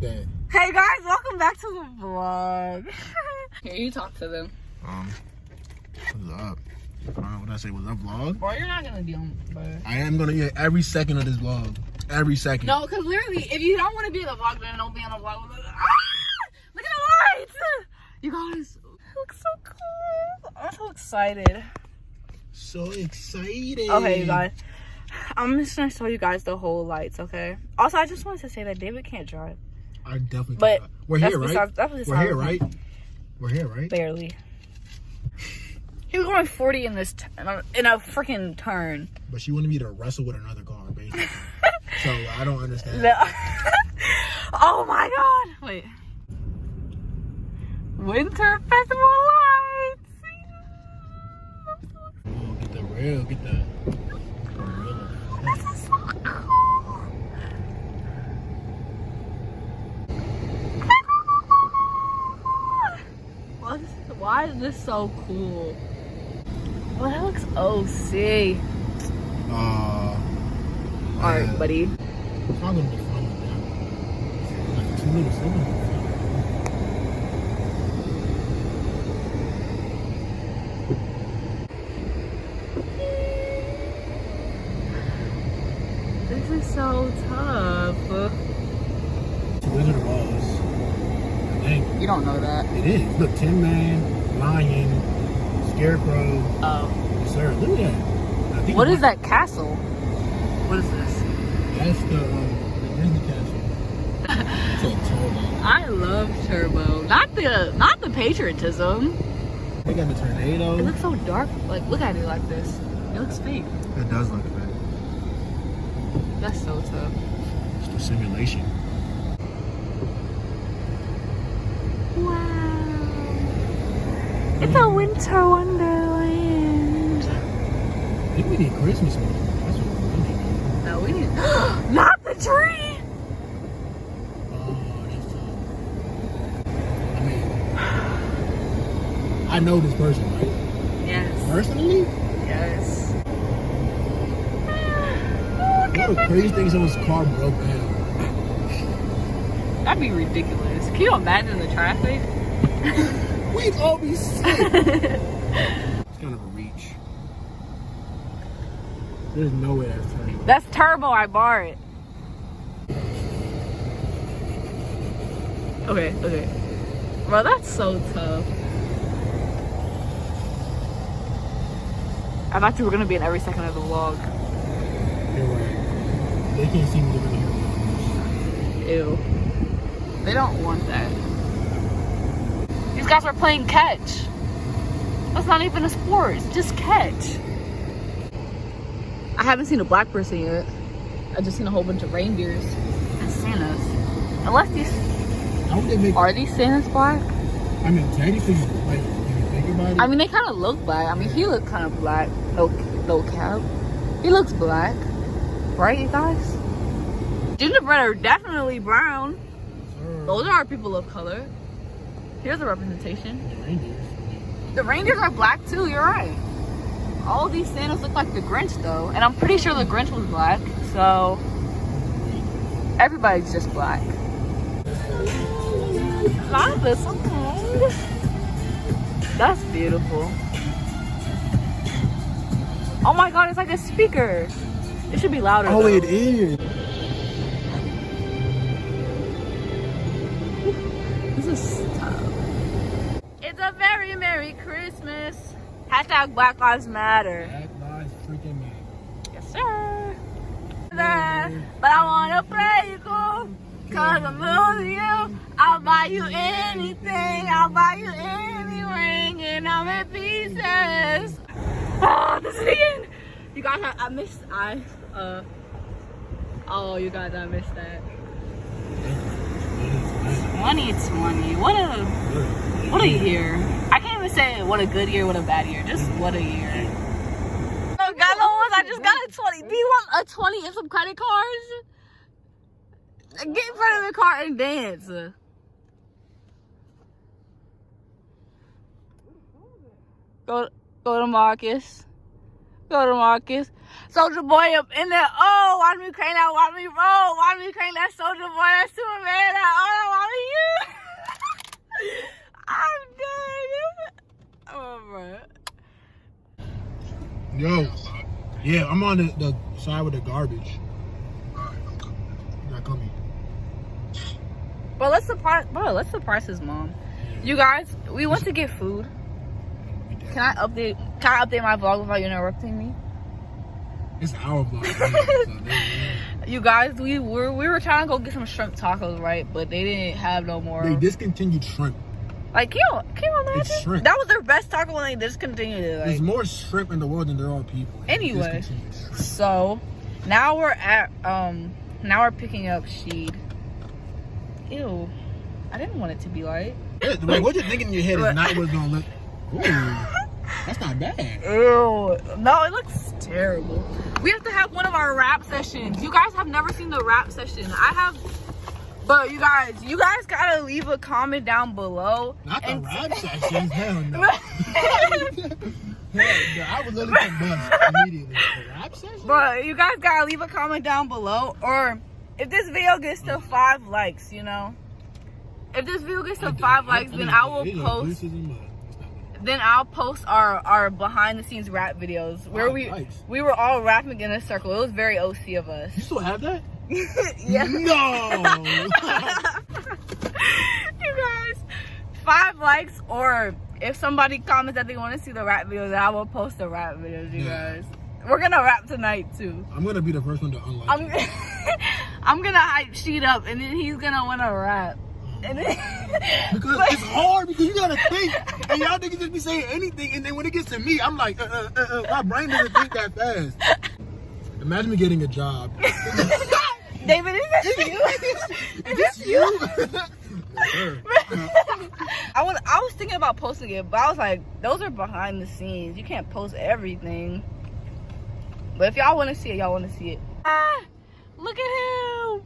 That. Hey guys, welcome back to the vlog. Here, you talk to them. What's up? What did I say? What's up, vlog? Bro, you're not gonna be on, but I am gonna get every second of this vlog. Every second. no, because literally, if you don't want to be in the vlog, then don't be on the vlog. Look at the lights! You guys, it looks so cool. I'm so excited. So excited. Okay, you guys. I'm just gonna show you guys the whole lights, okay? Also, I just wanted to say that David can't drive. I definitely But can't. We're here, right? We're here, right? We're here, right? Barely. He was going 40 in this in a freaking turn. But she wanted me to wrestle with another car, basically. So I don't understand. No. Oh my god! Wait. Winter Festival lights. Oh, get the real, get the real. This is so cool. Why is this so cool? Well, that looks OC. Alright, buddy. It's not gonna be fun with that. Like 2 little seconds. This is so tough. Wizard of Oz. I think. You don't know that. It is. Look, Tin Man, Lion, Scarecrow. Oh. Yes, sir. Look at that. I think What is that castle? What is this? That's the Disney castle. It's a turbo. I love Turbo. Not the patriotism. They got the tornado. It looks so dark. Like, look at it like this. It looks fake. It does look fake. That's so tough. It's the simulation. Wow. It's a winter wonderland. I think we need Christmas music. That's what we need. No, we need. Not the tree! Oh, that's tough. I mean, I know this person, right? Yes. Personally? Yes. What the crazy thing is someone's car broke down. That'd be ridiculous. Can you imagine the traffic? We'd all be sick. It's kind of a reach. There's no way that's turning. That's Turbo, I bar it. Okay. Bro, that's so tough. I thought you were gonna be in every second of the vlog. You're right. They can't see me living here. Ew. They don't want that. These guys are playing catch. That's not even a sport, it's just catch. I haven't seen a black person yet. I just seen a whole bunch of reindeers and Santas. Unless these How would they make? are these Santas black? I mean, technically, like, if you think about it. I mean, they kind of look black. I mean, he looked kind of black. No cap. He looks black, right, you guys? Gingerbread are definitely brown. Those are our people of color. Here's a representation. The reindeers. The reindeers are black too, you're right. All these Santas look like the Grinch though. And I'm pretty sure the Grinch was black. So everybody's just black. Love this song. That's beautiful. Oh my god, it's like a speaker. It should be louder. Oh, though. it is. This is tough. It's a very Merry Christmas. Hashtag Black Lives Matter. Black lives freaking matter. Yes, sir. But I wanna play you cool. Cause I'm losing you. I'll buy you anything. I'll buy you any ring. And I'm in pieces. Oh, this is the end. You guys, oh, you guys, I missed that. 2020. What a year. I can't even say what a good year, what a bad year. Just what a year. Oh, God, I just got a 20. Do you want a 20 and some credit cards? Get in front of the car and dance. Go to Marcus. Go to Marcus. Soldier Boy up in there. Oh, watch me crank that. Watch me roll. Watch me crank that Soldier Boy. That Superman. That, oh, watch me you. I'm dead. Oh, bro. Yo. Yeah, I'm on the side with the garbage. Not coming. But let's surprise his mom. You guys, we went to get food. Can I update my vlog without you interrupting me? It's our vlog. You guys, we were trying to go get some shrimp tacos, right? But they didn't have no more. They discontinued shrimp. Like, can you imagine? It's shrimp. That was their best taco when they discontinued it. Like, there's more shrimp in the world than there are people. Anyway, so now we're picking up Sheed. Ew, I didn't want it to be light. Like, what you're thinking in your head is not what it's gonna look. Ooh, that's not bad. Ew, no, it looks terrible. We have to have one of our rap sessions. You guys have never seen the rap session. I have, but you guys gotta leave a comment down below. Not the rap sessions, hell no. Hell no, I would literally combust immediately. The rap session? But you guys gotta leave a comment down below, or if this video gets to 5 likes, you know. If this video gets to 5 likes, then I will post. Then I'll post our behind the scenes rap videos where we were all rapping in a circle. It was very OC of us. You still have that? Yeah. No. You guys, 5 likes, or if somebody comments that they want to see the rap videos, I will post the rap videos. You guys, we're gonna rap tonight too. I'm gonna be the first one to unlike. I'm gonna hype Sheed up, and then he's gonna wanna rap. And then, because it's hard, because you gotta think, and y'all niggas just be saying anything, and then when it gets to me, I'm like, my brain doesn't think that fast. Imagine me getting a job. David, is this you? Is this you? I was thinking about posting it, but I was like, those are behind the scenes. You can't post everything. But if y'all want to see it, y'all want to see it. Ah, look at him.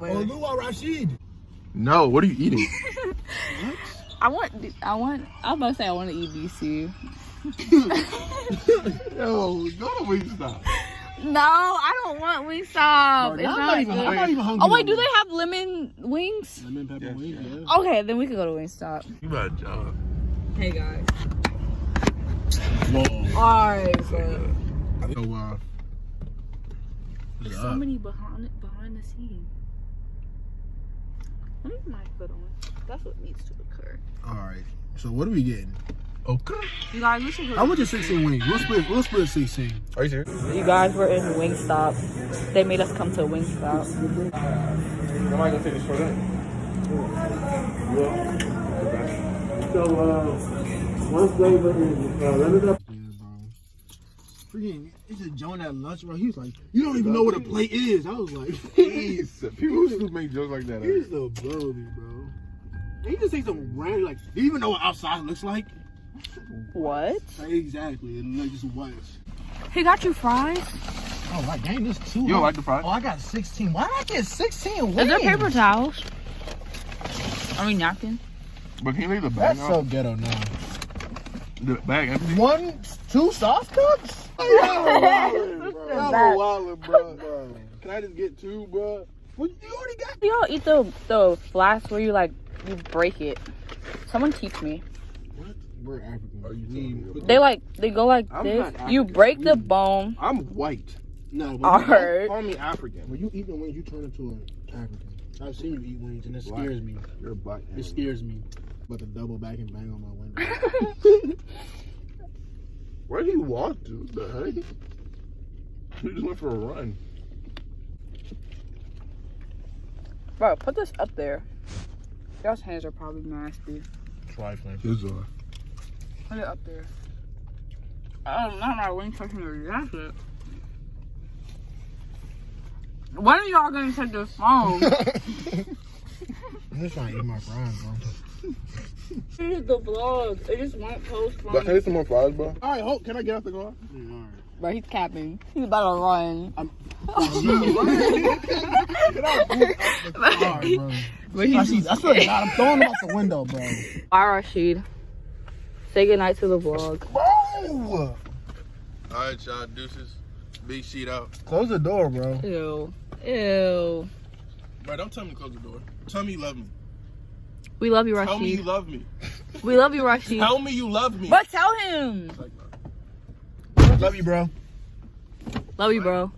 Olua Rashid. No, what are you eating? I was about to say I want to eat BC. Yo, go to Wingstop. No, I don't want Wingstop. I'm not even hungry. Oh wait, do they have lemon wings? Lemon pepper wings, yeah. Okay, then we could go to Wingstop. You got a job. Hey guys. Whoa. Alright, bro. So, There's so many behind the scenes. Let me put my foot on. That's what needs to occur. Alright. So what are we getting? Okay. You guys, we should go. How much is 16 wings? We'll split 16. Are you serious? You guys were in Wingstop. They made us come to Wingstop. Am I gonna take this for that? One flavor is freaking, it's a Joan at lunch, bro. He was like, you don't even know what a plate is. I was like, Jeez. People still make jokes like that. he used to blow me, bro. And he just say some random, like, do you even know what outside looks like? What? Like, exactly. It looks just white. He got you fries? Oh, like, dang, this too. You don't like the fries? Oh, I got 16. Why did I get 16 wings? Is there paper towels? I mean napkins? But can you leave the bag That's so out? ghetto now. The bag empty? 1, 2 sauce cups? I'm a wallet, bro. Can I just get 2, bro? Well, you already got. Y'all eat the flask where you break it. Someone teach me. What? We're African. They go like I'm this. not You African. break the bone. I'm white. No, I heard. Call me African. when you eat the wings, you turn into an African. I've seen you eat wings, and it Black. scares me. You're a black. It scares me. But to double back and bang on my window. Where do you walk to? The heck? You just went for a run. Bro, put this up there. Y'all's hands are probably nasty. Trifling. His are. Put it up there. Oh, not my wing touching your jacket. When are y'all gonna take this phone? I'm just trying to eat my fries, bro. This is the vlog. It just won't post from. But can I get some more fries, bro? All right, Hope, can I get out the car? Yeah, all right. Bro, he's capping. He's about to run. Get out the car, bro. I swear to God, I'm throwing him out the window, bro. Bye, Rashid. Say goodnight to the vlog. Bro! Alright, y'all. Deuces. Big sheet out. Close the door, bro. Ew. Ew. Bro, don't tell me to close the door. Tell me you love me. We love you, Tell me you Rashid. love me. We love you, Rashid. Tell me you love me. But tell him. Like, no. Love you, bro. Love you, bro.